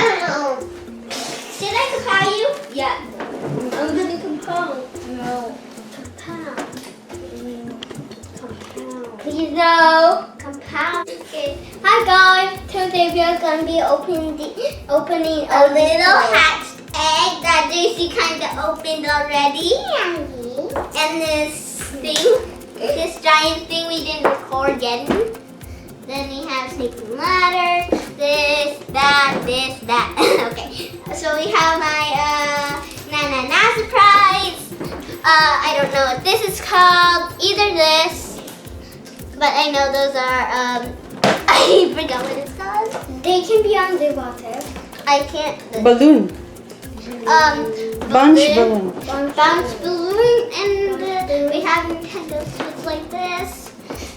Should I compile you? Yeah. I'm gonna compile. No. Compile. Compile. Please no. Compile. Okay. Hi guys. Today we are gonna be opening a little hatched egg that Daisy kind of opened already. And this thing, this giant thing we didn't record getting. Then we have snake and ladder, this, that. Okay, so we have my na surprise. I don't know what this is called. Either this, but I know those are I forgot what it's called. They can be on the water. I can't. Balloon. Bunch balloon. Bounce balloon, and we have Nintendo Switch like this.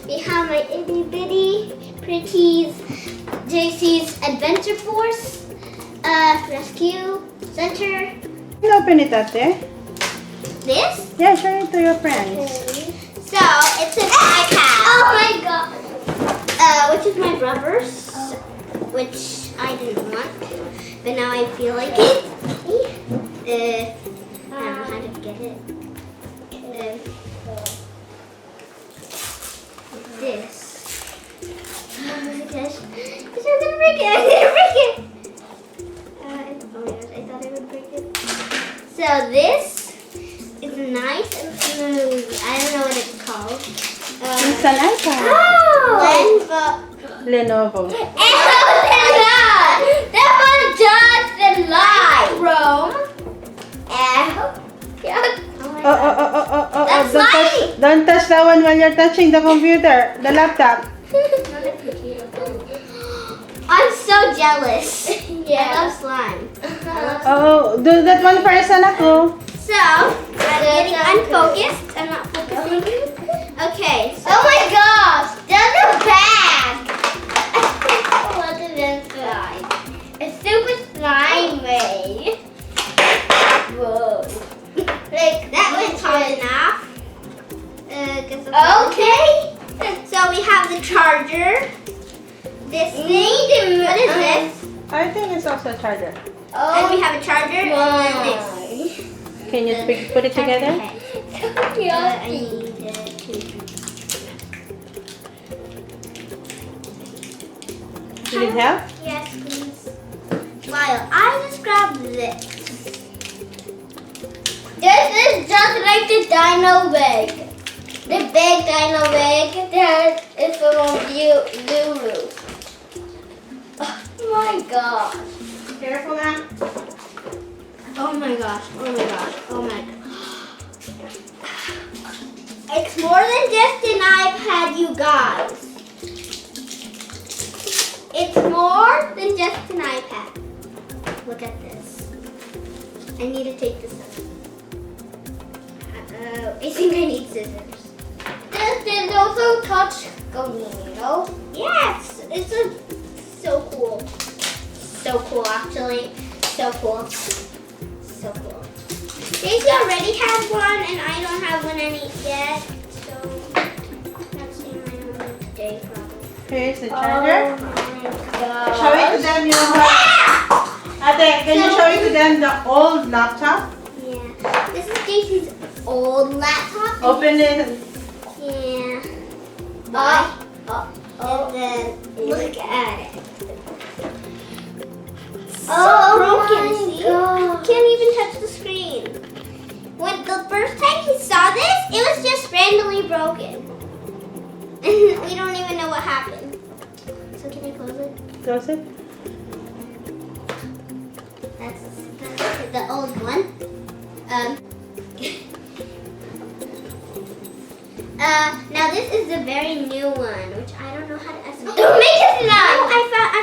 We have my itty bitty pretties, JC's Adventure Force, Rescue Center. Open it up there. This? Yeah, show it to your friends. So it's an iPad. Oh my god. Which is my brother's, which I didn't want, but now I feel like it. I don't know how to get it. This. Oh my gosh. Because I'm gonna break it. I'm gonna break it. Oh my gosh, I thought I would break it. So this is nice and smooth. I don't know what it's called. It's an iPad. Lenovo. Lenovo. That one does the light. Chrome. That's Don't touch that one while you're touching the computer, the laptop. I'm so jealous. Yeah. I love slime. Do that one first, anak ko. So, I'm getting unfocused. I'm not focusing. Okay. So, oh my gosh, there's a bag. What's inside? It's super slimy. Whoa. Like, that was hard enough. Okay. So we have the charger. This thing. What is this? I think it's also a charger. And we have a charger and then this. Can you put it together? I need two. Did it help? Yes, please. While I just grabbed this. This is just like the dino wig. The big dino wig that is from Lulu. Oh my gosh. Careful now. Oh my gosh. Oh my gosh. Oh my gosh. It's more than just an iPad, you guys. It's more than just an iPad. Look at this. I need to take this out. I think I need scissors. There's also touch screen, you know? Yes, it's so cool. So cool, actually. So cool. So cool. Daisy already has one, and I don't have one yet. So that's in my own today, probably. Here's the charger. Oh my god. Show it to them. Ate, can you show it to them the old laptop? Yeah. This is Daisy's old laptop. Open it. Yeah. And then look at it. Broken. See? I can't even touch the screen. When the first time he saw this, it was just randomly broken. And we don't even know what happened. So can I close it? Close it. That's the old one. Now this is the very new one, which I don't know how to estimate. Don't make it slime! I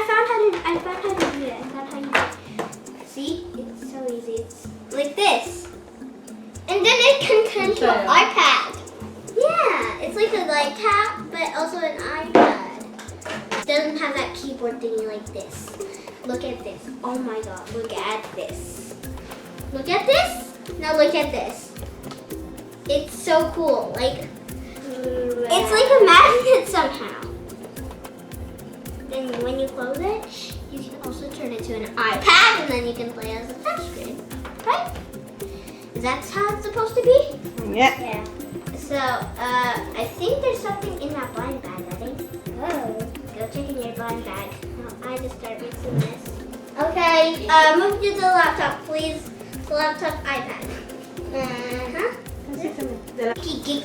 found how to do it. I found how you do it. See? It's so easy. It's like this. And then it can connect to an iPad. Yeah, it's like a laptop, but also an iPad. It doesn't have that keyboard thingy like this. Look at this. Oh my god, look at this. Look at this. Now look at this. It's so cool. Like, it's like a magnet somehow. Then when you close it, you can also turn it to an iPad and then you can play as a touchscreen. Right? Is that how it's supposed to be? Yeah. Yeah. So, I think there's something in that blind bag, Ready? Oh. Go check in your blind bag. No, I just started mixing this. Okay. Move to the laptop, please. The laptop iPad. Uh-huh. Gicky,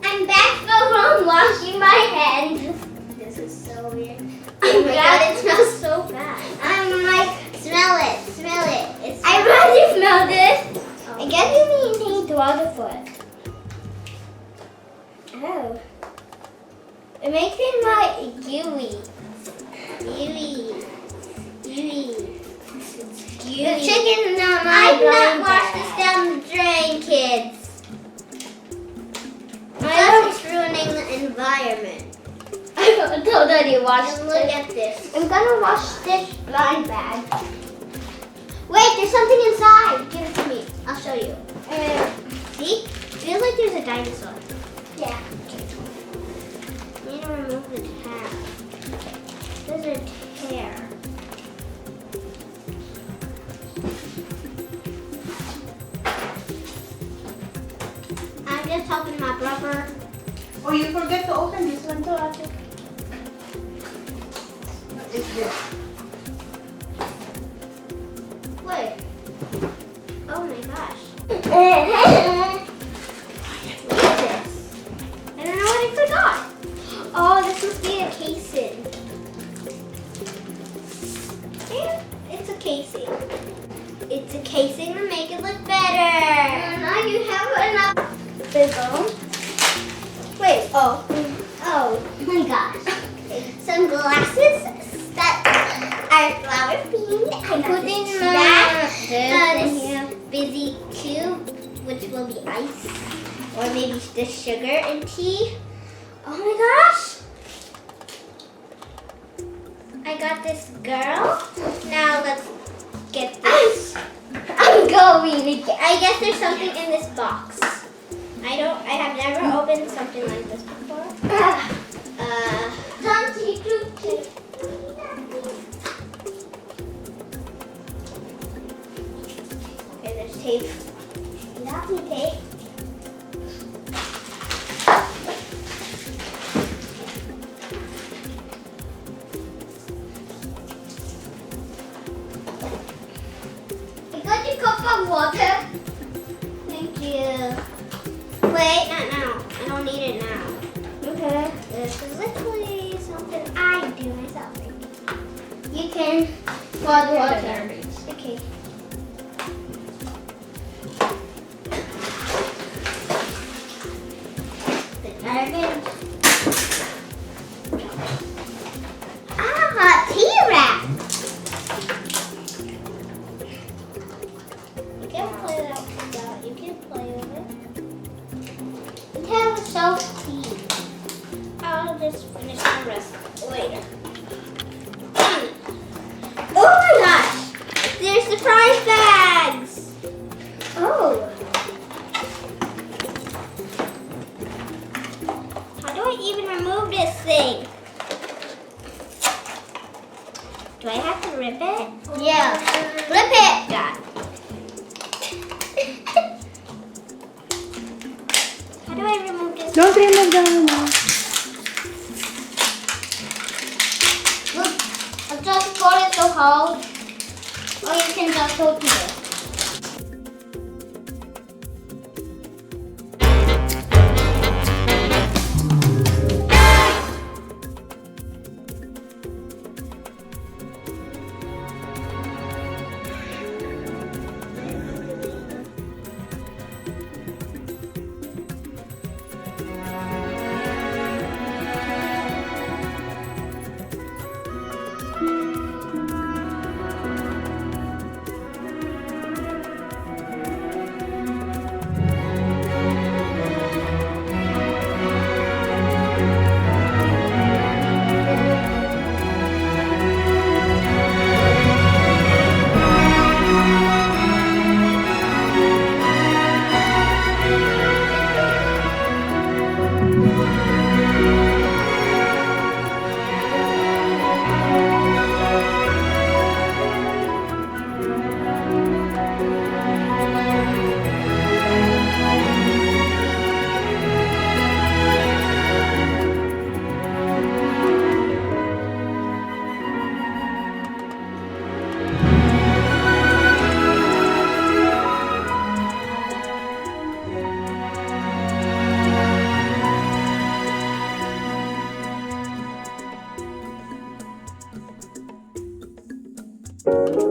I'm back from washing my hands. This is so weird. Oh my god, it smells so bad. I'm like, smell it. I already smelled it. I guess you mean take water for it. Oh. It makes it like gooey. The chicken on my I've not washed this down the drain, kids. It's ruining the environment. I totally washed it. Look at this. I'm gonna wash this blind bag. Wait, there's something inside. Give it to me. I'll show you. See? Feels like there's a dinosaur. Yeah. Need to remove the tab. There's a tear. I'm just helping my brother. Oh, you forget to open this one too, Ate. What is this? Wait. Oh my gosh. Look at this. I don't know what I forgot. Oh, this must be a casing. Yeah, it's a casing. It's a casing to make it look better. Now you have enough. Fizzle. Wait, oh my gosh. Some glasses that are flower themed. I put in this busy cube, which will be ice, or maybe just sugar and tea. Oh my gosh! I got this girl. Now let's get this. I'm going again. I guess there's something in this box. I have never opened something like this before. Okay, there's tape. Lovely tape. I got your cup of water. Thank you. Wait, not now. I don't need it now. Okay. This is literally something I do myself. You can pour the water. Okay. The garbage. Tea wrap. You can play it out with that. You can play with it. We have a soft tea. I'll just finish the rest later. Oh my gosh! There's surprise bags! Oh. How do I even remove this thing? Do I have to rip it? Yeah. Flip it! Got it. How do I remove this? Don't remove the one. Look, I'll just put it to hold. Or you can just open it. Bye.